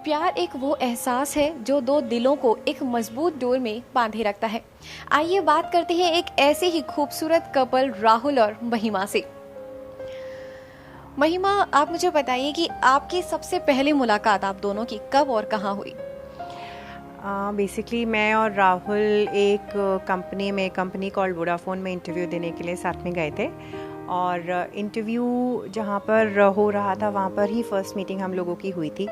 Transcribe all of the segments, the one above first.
प्यार एक वो एहसास है जो दो दिलों को एक मजबूत डोर में बांधे रखता है। आइए बात करते हैं एक ऐसे ही खूबसूरत कपल राहुल और महिमा से। महिमा, आप मुझे बताइए कि आपकी सबसे पहली मुलाकात आप दोनों की कब और कहाँ हुई? बेसिकली मैं और राहुल एक कंपनी कॉल्ड वोडाफोन में इंटरव्यू देने के लिए साथ में गए थे। और इंटरव्यू जहाँ पर हो रहा था वहाँ पर ही फर्स्ट मीटिंग हम लोगों की हुई थी।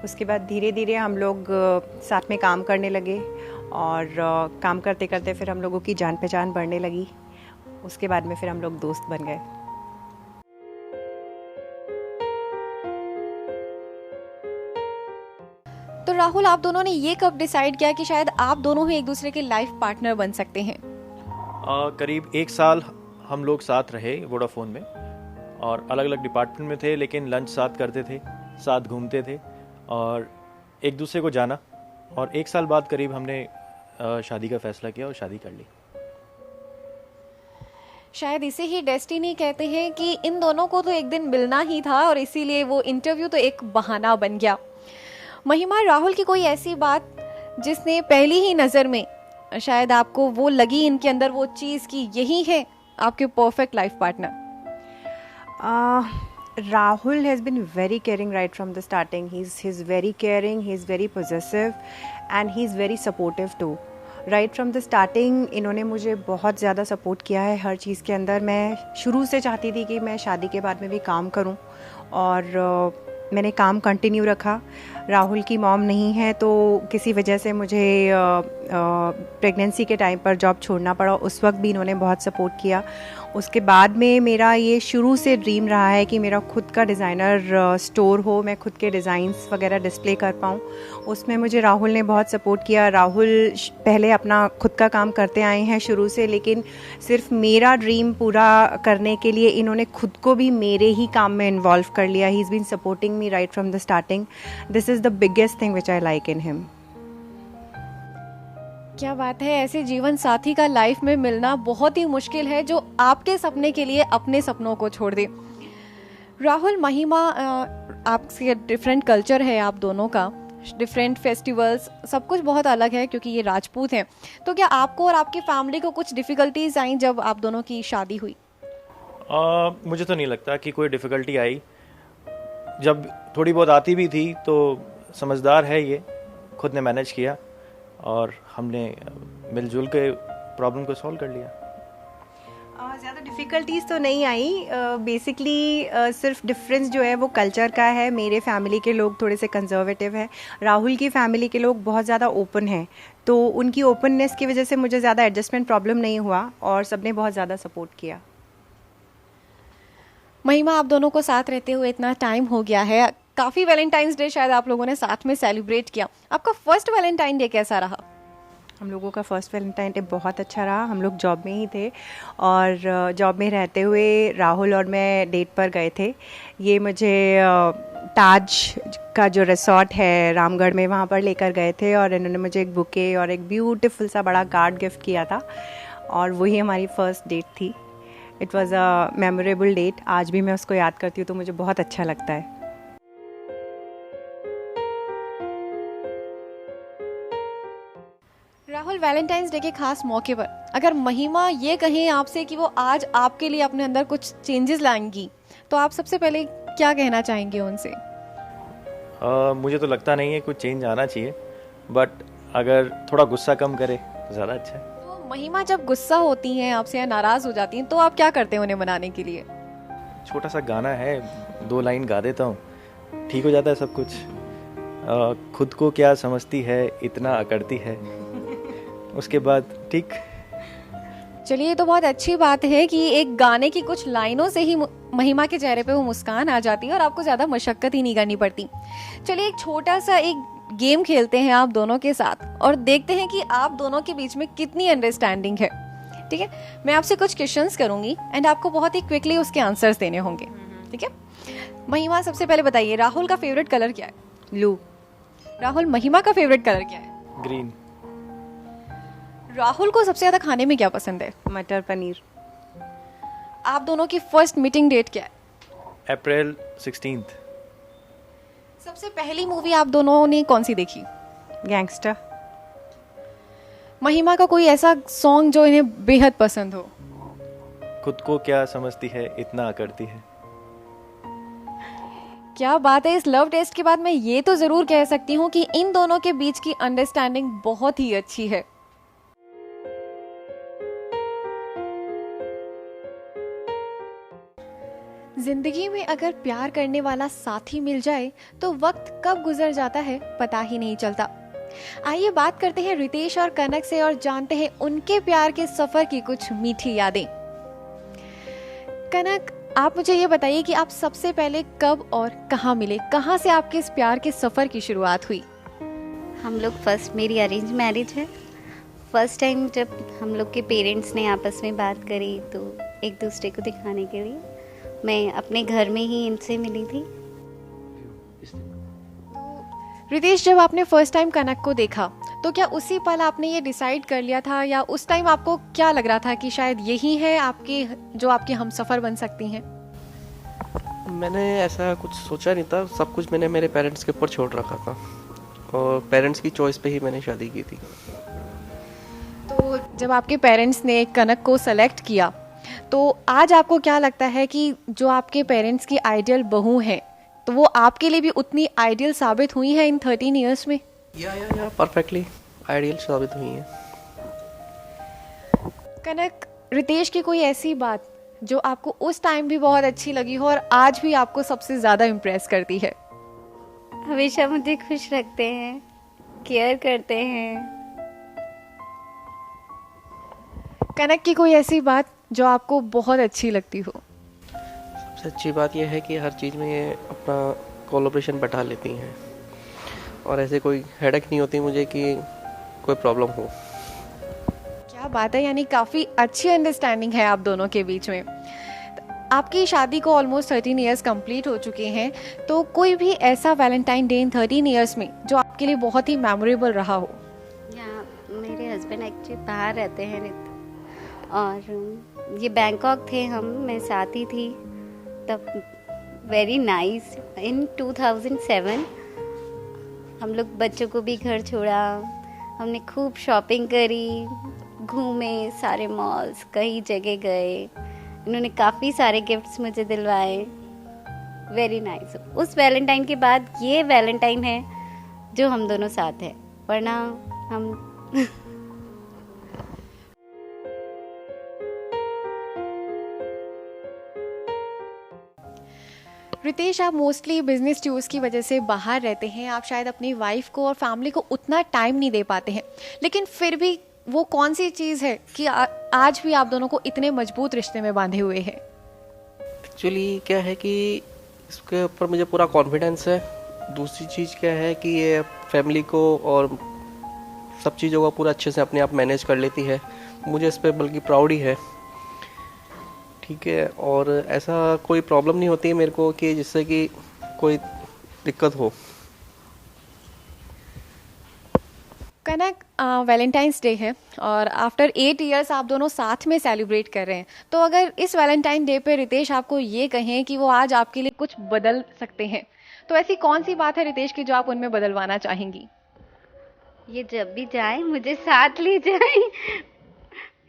उसके बाद धीरे धीरे हम लोग साथ में काम करने लगे और काम करते करते फिर हम लोगों की जान पहचान बढ़ने लगी। उसके बाद में फिर हम लोग दोस्त बन गए। तो राहुल, आप दोनों ने ये कब डिसाइड किया कि शायद आप दोनों ही एक दूसरे के लाइफ पार्टनर बन सकते हैं? करीब 1 साल हम लोग साथ रहे वोडाफोन में और अलग अलग डिपार्टमेंट में थे, लेकिन लंच साथ करते थे, साथ घूमते थे और एक दूसरे को जाना। और 1 साल बाद करीब हमने शादी का फैसला किया और शादी कर ली। शायद इसे ही डेस्टिनी कहते हैं कि इन दोनों को तो एक दिन मिलना ही था और इसीलिए वो इंटरव्यू तो एक बहाना बन गया। महिमा, राहुल की कोई ऐसी बात जिसने पहली ही नज़र में शायद आपको वो लगी इनके अंदर वो चीज़ कि यही है आपके perfect life partner? Rahul has been very caring right from the starting. He's very caring, he's very possessive and he's very supportive too. Right from the starting इन्होंने मुझे बहुत ज़्यादा सपोर्ट किया है हर चीज़ के अंदर। मैं शुरू से चाहती थी कि मैं शादी के बाद में भी काम करूं और मैंने काम कंटिन्यू रखा। राहुल की मॉम नहीं है तो किसी वजह से मुझे प्रेगनेंसी के टाइम पर जॉब छोड़ना पड़ा। उस वक्त भी इन्होंने बहुत सपोर्ट किया। उसके बाद में मेरा ये शुरू से ड्रीम रहा है कि मेरा खुद का डिज़ाइनर स्टोर हो, मैं खुद के डिज़ाइंस वगैरह डिस्प्ले कर पाऊँ। उसमें मुझे राहुल ने बहुत सपोर्ट किया। राहुल पहले अपना खुद का काम करते आए हैं शुरू से, लेकिन सिर्फ मेरा ड्रीम पूरा करने के लिए इन्होंने खुद को भी मेरे ही काम में इन्वॉल्व कर लिया। He is been supporting me right from the starting. This is the biggest thing which I like in him. क्या बात है! ऐसे जीवन साथी का लाइफ में मिलना बहुत ही मुश्किल है जो आपके सपने के लिए अपने सपनों को छोड़ दे। राहुल, महिमा, आपसे डिफरेंट कल्चर है आप दोनों का, डिफरेंट फेस्टिवल्स, सब कुछ बहुत अलग है क्योंकि ये राजपूत हैं। तो क्या आपको और आपकी फैमिली को कुछ डिफ़िकल्टीज आई जब आप दोनों की शादी हुई? मुझे तो नहीं लगता कि कोई डिफ़िकल्टी आई। जब थोड़ी बहुत आती भी थी तो समझदार है ये, खुद ने मैनेज किया और हमने मिलजुल के प्रॉब्लम को सॉल्व कर लिया। ज़्यादा डिफ़िकल्टीज़ तो नहीं आई। बेसिकली सिर्फ डिफरेंस जो है वो कल्चर का है। मेरे फैमिली के लोग थोड़े से कंजर्वेटिव हैं, राहुल की फैमिली के लोग बहुत ज़्यादा ओपन हैं। तो उनकी ओपननेस की वजह से मुझे ज़्यादा एडजस्टमेंट प्रॉब्लम नहीं हुआ और सबने बहुत ज़्यादा सपोर्ट किया। महिमा, आप दोनों को साथ रहते हुए इतना टाइम हो गया है, काफ़ी वैलेंटाइंस डे शायद आप लोगों ने साथ में सेलिब्रेट किया। आपका फर्स्ट वैलेंटाइन डे कैसा रहा? हम लोगों का फर्स्ट वैलेंटाइन डे बहुत अच्छा रहा। हम लोग जॉब में ही थे और जॉब में रहते हुए राहुल और मैं डेट पर गए थे। ये मुझे ताज का जो रिसॉर्ट है रामगढ़ में, वहाँ पर लेकर गए थे और इन्होंने मुझे एक बुके और एक ब्यूटीफुल सा बड़ा कार्ड गिफ्ट किया था और वही हमारी फर्स्ट डेट थी। It was a memorable date. आज भी मैं उसको याद करती हूँ तो मुझे बहुत अच्छा लगता है। राहुल, वैलेंटाइंस डे के खास मौके पर अगर महिमा ये कहें आपसे कि वो आज आपके लिए अपने अंदर कुछ चेंजेस लाएंगी, तो आप सबसे पहले क्या कहना चाहेंगे उनसे? मुझे तो लगता नहीं है कुछ चेंज आना चाहिए, बट अगर थोड़ा गुस्सा कम करे तो ज़्यादा अच्छा है। तो महिमा जब गुस्सा होती हैं आपसे या नाराज़ हो जाती हैं तो आप क्या करते हैं उन्हें मनाने के लिए? छोटा सा गाना है, 2 लाइन गा देता हूँ, ठीक हो जाता है सब कुछ। खुद को क्या समझती है, इतना अकड़ती है, उसके बाद ठीक। चलिए, ये तो बहुत अच्छी बात है कि एक गाने की कुछ लाइनों से ही महिमा के चेहरे पे वो मुस्कान आ जाती है और आपको ज़्यादा मशक्कत ही नहीं करनी पड़ती। चलिए, एक छोटा सा एक गेम खेलते हैं आप दोनों के साथ और देखते हैं कि आप दोनों के बीच में कितनी अंडरस्टैंडिंग है। ठीक है, मैं आपसे कुछ क्वेश्चंस करूंगी एंड आपको बहुत ही क्विकली उसके आंसर्स देने होंगे। ठीक है, महिमा, सबसे पहले बताइए राहुल का फेवरेट कलर क्या है? ब्लू। राहुल, महिमा का फेवरेट कलर क्या है? ग्रीन। राहुल को सबसे ज्यादा खाने में क्या पसंद है? मटर पनीर। आप दोनों की फर्स्ट मीटिंग डेट क्या है? अप्रैल 16th। सबसे पहली मूवी आप दोनों ने कौन सी देखी? गैंगस्टर। महिमा का कोई ऐसा सॉन्ग जो इन्हें बेहद पसंद हो? खुद को क्या समझती है इतना करती है। क्या बात है, इस लव टेस्ट के बाद मैं ये तो जरूर कह सकती हूँ कि इन दोनों के बीच की अंडरस्टैंडिंग बहुत ही अच्छी है। जिंदगी में अगर प्यार करने वाला साथी मिल जाए तो वक्त कब गुजर जाता है पता ही नहीं चलता। आइए बात करते हैं रितेश और कनक से और जानते हैं उनके प्यार के सफर की कुछ मीठी यादें। कनक, आप मुझे ये बताइए कि आप सबसे पहले कब और कहाँ मिले, कहाँ से आपके इस प्यार के सफर की शुरुआत हुई? हम लोग फर्स्ट, मेरी अरेंज मैरिज है। फर्स्ट टाइम जब हम लोग के पेरेंट्स ने आपस में बात करी तो एक दूसरे को दिखाने के लिए मैं अपने घर में ही इनसे मिली थी। रितेश, जब आपने फर्स्ट टाइम कनक को देखा तो क्या उसी पल आपने ये डिसाइड कर लिया था या उस टाइम आपको क्या लग रहा था कि शायद यही है आपके जो आपके हमसफर बन सकती हैं? मैंने ऐसा कुछ सोचा नहीं था, सब कुछ मैंने मेरे पेरेंट्स के ऊपर छोड़ रखा था और पेरेंट्स की चॉइस पे ही मैंने शादी की थी। तो जब आपके पेरेंट्स ने कनक को सेलेक्ट किया तो आज आपको क्या लगता है कि जो आपके पेरेंट्स की आइडियल बहू है तो वो आपके लिए भी उतनी आइडियल साबित हुई है इन 13 इयर्स में? या परफेक्टली आइडियल साबित हुई है। कनक, रितेश की कोई ऐसी बात जो आपको उस टाइम भी बहुत अच्छी लगी हो और आज भी आपको सबसे ज़्यादा इम्प्रेस करती है? हमेशा मुझे खुश रखते हैं, केयर करते हैं। कनक की कोई ऐसी बात जो आपको बहुत अच्छी लगती हो? सबसे अच्छी बात यह है कि हर चीज़ में ये अपना कोलैबोरेशन बैठा लेती हैं और ऐसे कोई हेडेक नहीं होती मुझे कि कोई प्रॉब्लम हो। क्या बात है, यानी काफ़ी अच्छी अंडरस्टैंडिंग है आप दोनों के बीच में। आपकी शादी को ऑलमोस्ट 13 इयर्स कंप्लीट हो चुके हैं, तो कोई भी ऐसा वैलेंटाइन डे इन 13 इयर्स में जो आपके लिए बहुत ही मेमोरेबल रहा हो? यहाँ मेरे हस्बैंड एक्चुअली बाहर रहते हैं और ये बैंकॉक थे, मैं साथ ही थी तब। Very nice. इन 2007 हम लोग बच्चों को भी घर छोड़ा, हमने खूब शॉपिंग करी, घूमे सारे मॉल्स, कई जगह गए। इन्होंने काफ़ी सारे गिफ्ट्स मुझे दिलवाए। Very nice. उस वैलेंटाइन के बाद ये वैलेंटाइन है जो हम दोनों साथ हैं, वरना हम रितेश, आप मोस्टली बिजनेस टूर्स की वजह से बाहर रहते हैं, आप शायद अपनी वाइफ को और फैमिली को उतना टाइम नहीं दे पाते हैं, लेकिन फिर भी वो कौन सी चीज़ है कि आज भी आप दोनों को इतने मजबूत रिश्ते में बांधे हुए हैं? एक्चुअली क्या है कि इसके ऊपर मुझे पूरा कॉन्फिडेंस है। दूसरी चीज़ क्या है कि ये फैमिली को और सब चीज़ों को पूरा अच्छे से अपने आप मैनेज कर लेती है। मुझे इस पर बल्कि प्राउड ही है। ठीक है, और ऐसा कोई प्रॉब्लम नहीं होती है मेरे को कि जिससे कि कोई दिक्कत हो। कनक, वैलेंटाइंस डे है और आफ्टर 8 इयर्स आप दोनों साथ में सेलिब्रेट कर रहे हैं, तो अगर इस वैलेंटाइन डे पे रितेश आपको ये कहें कि वो आज आपके लिए कुछ बदल सकते हैं, तो ऐसी कौन सी बात है रितेश की जो आप उनमें बदलवाना चाहेंगी? ये जब भी जाए मुझे साथ ले जाए,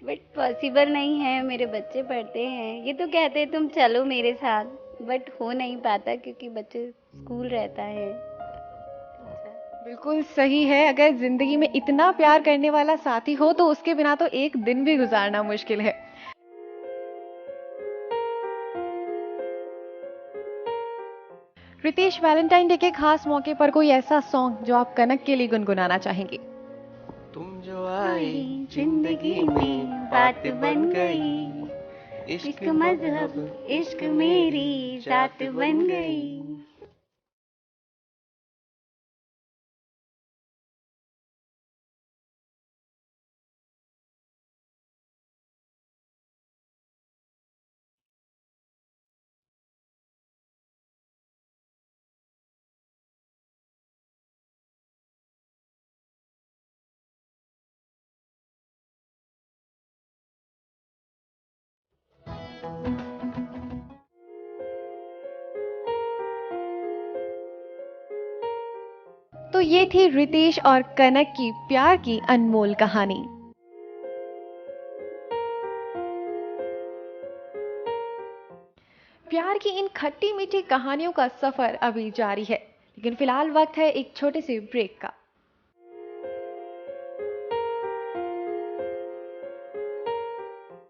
बट पॉसिबल नहीं है। मेरे बच्चे पढ़ते हैं, ये तो कहते हैं तुम चलो मेरे साथ, बट हो नहीं पाता क्योंकि बच्चे स्कूल रहता है। बिल्कुल सही है, अगर जिंदगी में इतना प्यार करने वाला साथी हो तो उसके बिना तो एक दिन भी गुजारना मुश्किल है। रितेश, वैलेंटाइन डे के खास मौके पर कोई ऐसा सॉन्ग जो आप कनक के लिए गुनगुनाना चाहेंगे? तुम जो आई जिंदगी में बात बन गई, इश्क मजहब इश्क मेरी जात बन गई। तो ये थी रितेश और कनक की प्यार की अनमोल कहानी। प्यार की इन खट्टी मीठी कहानियों का सफर अभी जारी है, लेकिन फिलहाल वक्त है एक छोटे से ब्रेक का।